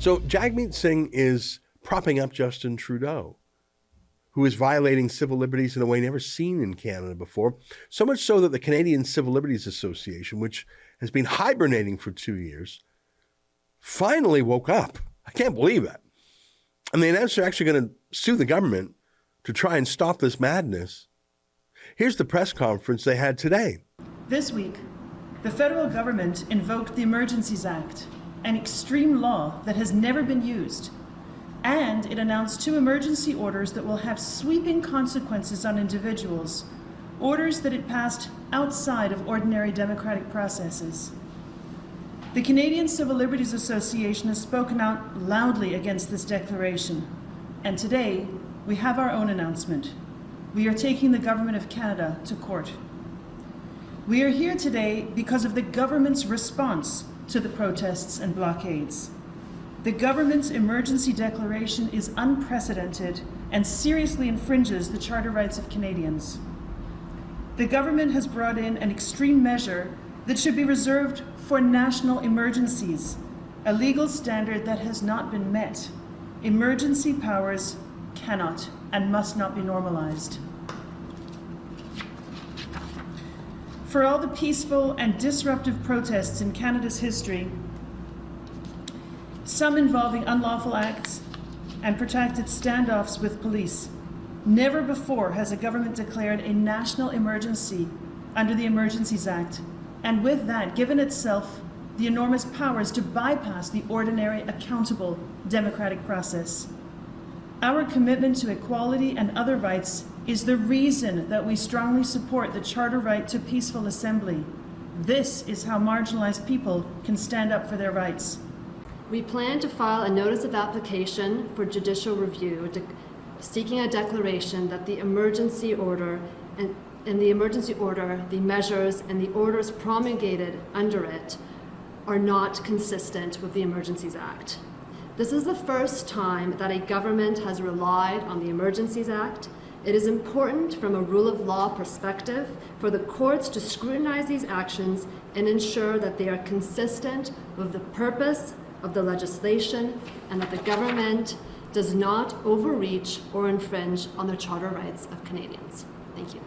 So Jagmeet Singh is propping up Justin Trudeau, who is violating civil liberties in a way never seen in Canada before, so much so that the Canadian Civil Liberties Association, which has been hibernating for 2 years, finally woke up. I can't believe it. And they announced they're actually going to sue the government to try and stop this madness. Here's the press conference they had today. This week, the federal government invoked the Emergencies Act, an extreme law that has never been used, and it announced 2 emergency orders that will have sweeping consequences on individuals, orders that it passed outside of ordinary democratic processes. The Canadian Civil Liberties Association has spoken out loudly against this declaration, and today we have our own announcement. We are taking the Government of Canada to court. We are here today because of the government's response to the protests and blockades. The government's emergency declaration is unprecedented and seriously infringes the charter rights of Canadians. The government has brought in an extreme measure that should be reserved for national emergencies, a legal standard that has not been met. Emergency powers cannot and must not be normalized. For all the peaceful and disruptive protests in Canada's history, some involving unlawful acts and protracted standoffs with police, never before has a government declared a national emergency under the Emergencies Act, and with that given itself the enormous powers to bypass the ordinary, accountable democratic process. Our commitment to equality and other rights is the reason that we strongly support the charter right to peaceful assembly. This is how marginalized people can stand up for their rights. We plan to file a notice of application for judicial review, seeking a declaration that the emergency order and in the emergency order, the measures and the orders promulgated under it are not consistent with the Emergencies Act. This is the first time that a government has relied on the Emergencies Act. It is important from a rule of law perspective for the courts to scrutinize these actions and ensure that they are consistent with the purpose of the legislation and that the government does not overreach or infringe on the charter rights of Canadians. Thank you.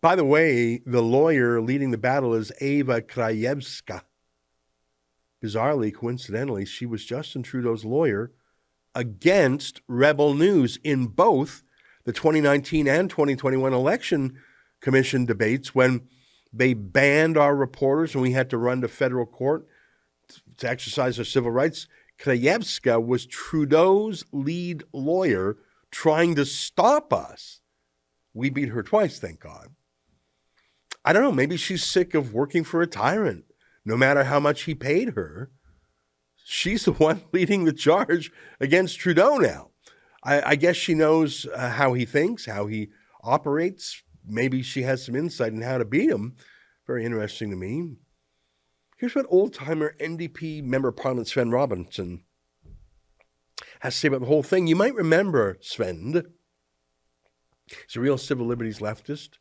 By the way, the lawyer leading the battle is Eva Krajewska. Bizarrely, coincidentally, she was Justin Trudeau's lawyer against Rebel News in both the 2019 and 2021 election commission debates when they banned our reporters and we had to run to federal court to exercise our civil rights. Krajewska was Trudeau's lead lawyer trying to stop us. We beat her twice, thank God. I don't know, maybe she's sick of working for a tyrant. No matter how much he paid her, she's the one leading the charge against Trudeau now. I guess she knows how he thinks, how he operates. Maybe she has some insight in how to beat him. Very interesting to me. Here's what old-timer NDP Member of Parliament Sven Robinson has to say about the whole thing. You might remember Sven. He's a real civil liberties leftist.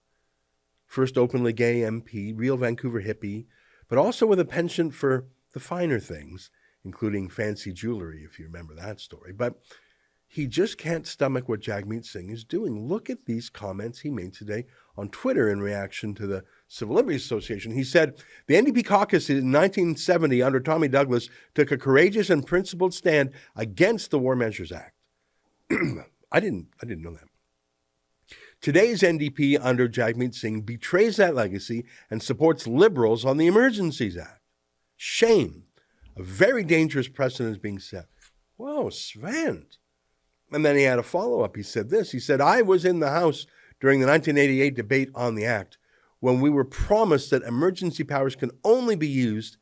First openly gay MP, real Vancouver hippie, but also with a penchant for the finer things, including fancy jewelry, if you remember that story. But he just can't stomach what Jagmeet Singh is doing. Look at these comments he made today on Twitter in reaction to the Civil Liberties Association. He said, the NDP caucus in 1970 under Tommy Douglas took a courageous and principled stand against the War Measures Act. I didn't know that. Today's NDP under Jagmeet Singh betrays that legacy and supports Liberals on the Emergencies Act. Shame. A very dangerous precedent is being set. Whoa, Sven. And then he had a follow-up. He said this. He said, I was in the House during the 1988 debate on the Act when we were promised that emergency powers can only be used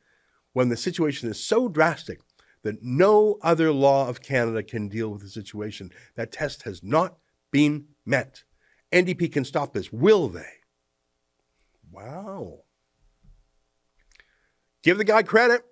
when the situation is so drastic that no other law of Canada can deal with the situation. That test has not been met. NDP can stop this. Will they? Wow. Give the guy credit.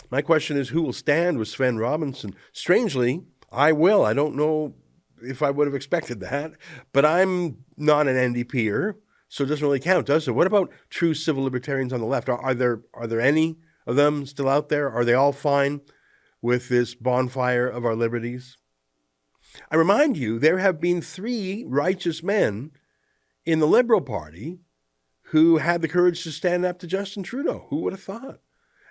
My question is, who will stand with Sven Robinson? Strangely, I will. I don't know if I would have expected that, but I'm not an NDPer, so it doesn't really count, does it? What about true civil libertarians on the left? Are there any of them still out there? Are they all fine? with this bonfire of our liberties? I remind you, there have been 3 righteous men in the Liberal Party who had the courage to stand up to Justin Trudeau. Who would have thought?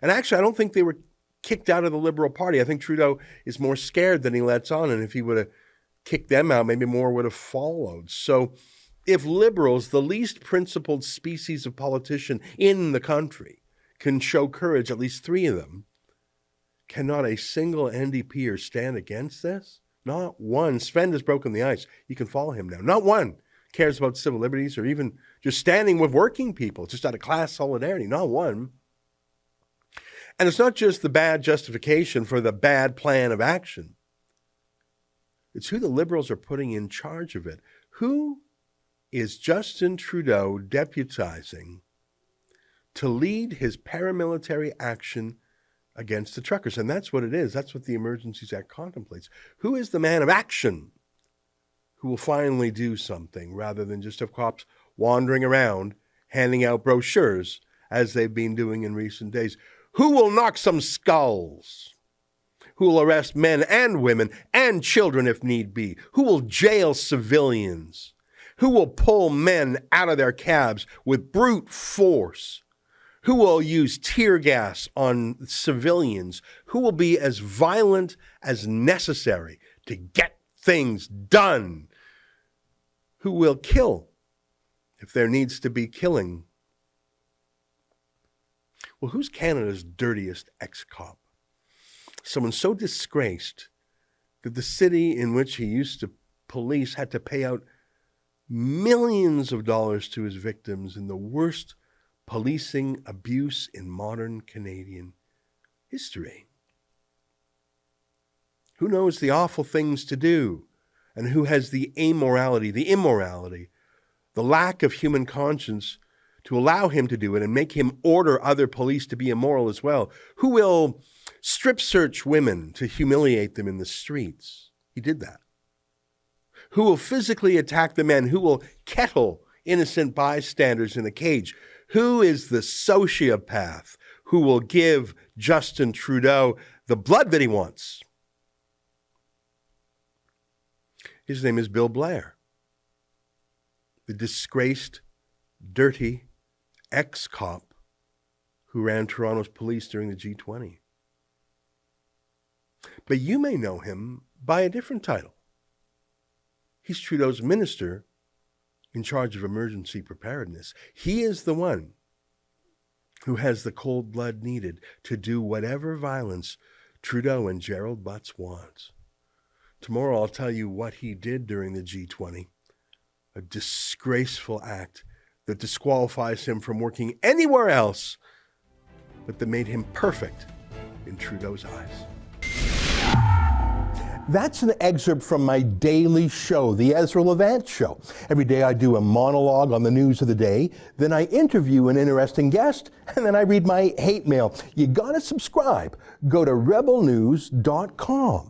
And actually, I don't think they were kicked out of the Liberal Party. I think Trudeau is more scared than he lets on, and if he would have kicked them out, maybe more would have followed. So if Liberals, the least principled species of politician in the country, can show courage, at least 3 of them, cannot a single NDPer stand against this? Not one. Sven has broken the ice. You can follow him now. Not one cares about civil liberties or even just standing with working people, just out of class solidarity. Not one. And it's not just the bad justification for the bad plan of action. It's who the Liberals are putting in charge of it. Who is Justin Trudeau deputizing to lead his paramilitary action against the truckers? And that's what it is. That's what the Emergencies Act contemplates. Who is the man of action who will finally do something rather than just have cops wandering around handing out brochures as they've been doing in recent days? Who will knock some skulls? Who will arrest men and women and children if need be? Who will jail civilians? Who will pull men out of their cabs with brute force? Who will use tear gas on civilians? Who will be as violent as necessary to get things done? Who will kill if there needs to be killing? Well, who's Canada's dirtiest ex-cop? Someone so disgraced that the city in which he used to police had to pay out millions of dollars to his victims in the worst policing abuse in modern Canadian history. Who knows the awful things to do, and who has the amorality, the immorality, the lack of human conscience to allow him to do it and make him order other police to be immoral as well? Who will strip search women to humiliate them in the streets? He did that. Who will physically attack the men? Who will kettle innocent bystanders in a cage? Who is the sociopath who will give Justin Trudeau the blood that he wants? His name is Bill Blair, the disgraced, dirty ex-cop who ran Toronto's police during the G20. But you may know him by a different title. He's Trudeau's minister in charge of emergency preparedness. He is the one who has the cold blood needed to do whatever violence Trudeau and Gerald Butts want. Tomorrow I'll tell you what he did during the G20, a disgraceful act that disqualifies him from working anywhere else, but that made him perfect in Trudeau's eyes. That's an excerpt from my daily show, the Ezra Levant Show. Every day I do a monologue on the news of the day, then I interview an interesting guest, and then I read my hate mail. You gotta subscribe. Go to rebelnews.com.